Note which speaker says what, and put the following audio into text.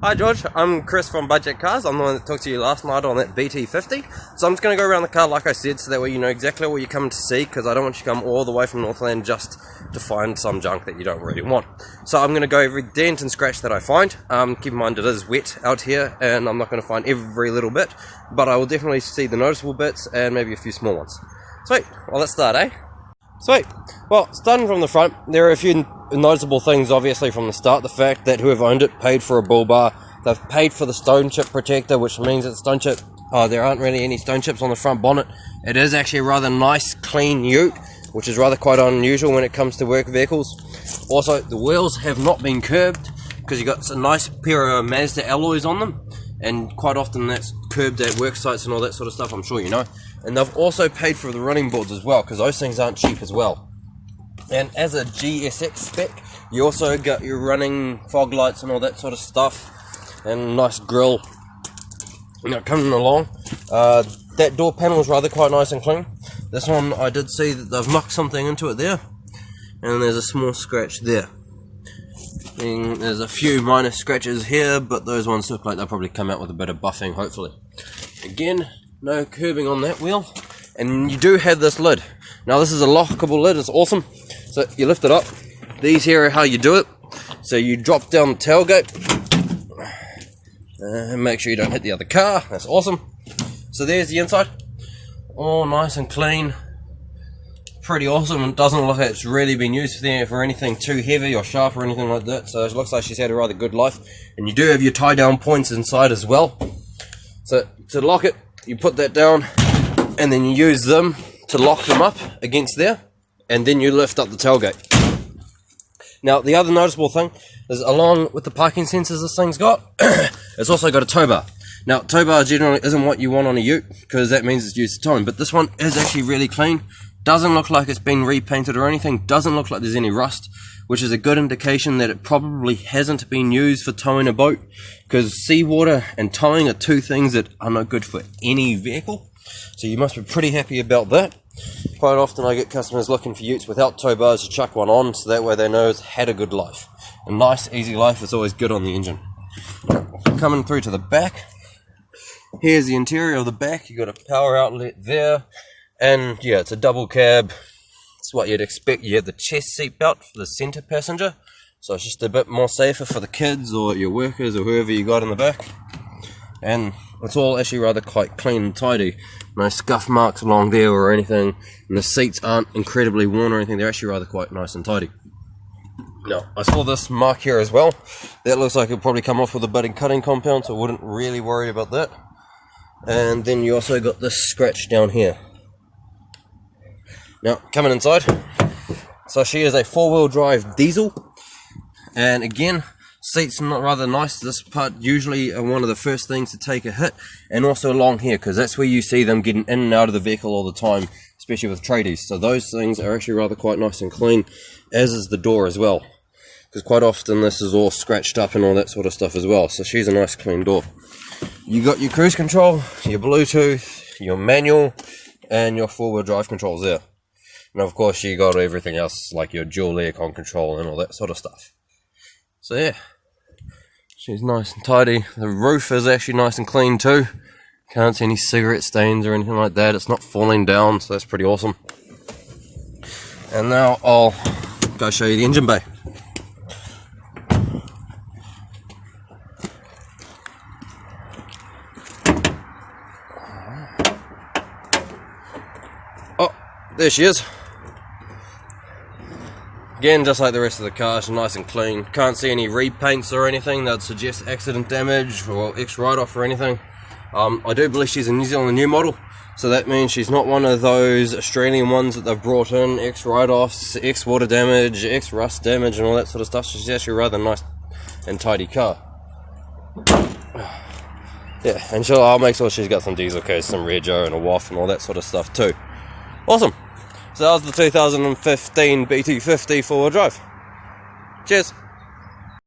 Speaker 1: Hi George, I'm Chris from Budget Cars. I'm the one that talked to you last night on that BT50. So I'm just going to go around the car like I said, so that way you know exactly what you're coming to see, because I don't want you to come all the way from Northland just to find some junk that you don't really want. So I'm going to go every dent and scratch that I find. Keep in mind it is wet out here and I'm not going to find every little bit, but I will definitely see the noticeable bits and maybe a few small ones. Sweet, well let's start, eh? Sweet. Well, starting from the front, there are a few noticeable things obviously from the start. The fact that whoever owned it paid for a bull bar. They've paid for the stone chip protector, which means that stone chip, there aren't really any stone chips on the front bonnet. It is actually a rather nice, clean ute, which is rather quite unusual when it comes to work vehicles. Also, the wheels have not been curbed, because you've got a nice pair of Mazda alloys on them, and quite often that's curbed at work sites and all that sort of stuff, I'm sure you know. And they've also paid for the running boards as well, because those things aren't cheap as well. And as a GSX spec, you also got your running fog lights and all that sort of stuff, and a nice grille, you know, coming along. That door panel is rather quite nice and clean. This one, I did see that they've knocked something into it there, and there's a small scratch there. And there's a few minor scratches here, but those ones look like they'll probably come out with a bit of buffing, hopefully. Again, no curbing on that wheel, and you do have this lid. Now this is a lockable lid, it's awesome. So you lift it up. These here are how you do it. So you drop down the tailgate, and make sure you don't hit the other car. That's awesome. So there's the inside, all nice and clean, pretty awesome. It doesn't look like it's really been used for anything too heavy or sharp or anything like that, so it looks like she's had a rather good life. And you do have your tie down points inside as well. So to lock it, you put that down and then you use them to lock them up against there, and then you lift up the tailgate. Now the other noticeable thing is, along with the parking sensors this thing's got, it's also got a tow bar. Now tow bar generally isn't what you want on a ute, because that means it's used to towing, but this one is actually really clean. Doesn't look like it's been repainted or anything, doesn't look like there's any rust, which is a good indication that it probably hasn't been used for towing a boat, because seawater and towing are two things that are not good for any vehicle. So you must be pretty happy about that. Quite often I get customers looking for utes without tow bars to chuck one on, so that way they know it's had a good life. A nice easy life is always good on the engine. Coming through to the back, here's the interior of the back. You got a power outlet there, and yeah, it's a double cab. It's what you'd expect. You have the chest seat belt for the center passenger, so it's just a bit more safer for the kids or your workers or whoever you got in the back. And it's all actually rather quite clean and tidy. No scuff marks along there or anything, and the seats aren't incredibly worn or anything. They're actually rather quite nice and tidy. Now, I saw this mark here as well. That looks like it'll probably come off with a bit of cutting compound, so I wouldn't really worry about that. And then you also got this scratch down here. Now, coming inside, so she is a 4-wheel drive diesel, and again, seats not rather nice. This part usually are one of the first things to take a hit, and also along here, because that's where you see them getting in and out of the vehicle all the time, especially with tradies. So those things are actually rather quite nice and clean, as is the door as well, because quite often this is all scratched up and all that sort of stuff as well. So she's a nice clean door. You got your cruise control, your Bluetooth, your manual, and your 4-wheel drive controls there. And of course you got everything else like your dual aircon control and all that sort of stuff. So yeah, she's nice and tidy. The roof is actually nice and clean too. Can't see any cigarette stains or anything like that. It's not falling down, so that's pretty awesome. And now I'll go show you the engine bay. Oh, there she is. Again, just like the rest of the car, she's nice and clean. Can't see any repaints or anything that would suggest accident damage or ex-write-off or anything. I do believe she's a New Zealand new model, so that means she's not one of those Australian ones that they've brought in, ex-write-offs, ex-water damage, ex-rust damage and all that sort of stuff. So she's actually a rather nice and tidy car. Yeah, and I'll make sure she's got some diesel case, some rego and a WAF and all that sort of stuff too. Awesome! So that was the 2015 BT50 4-wheel drive. Cheers!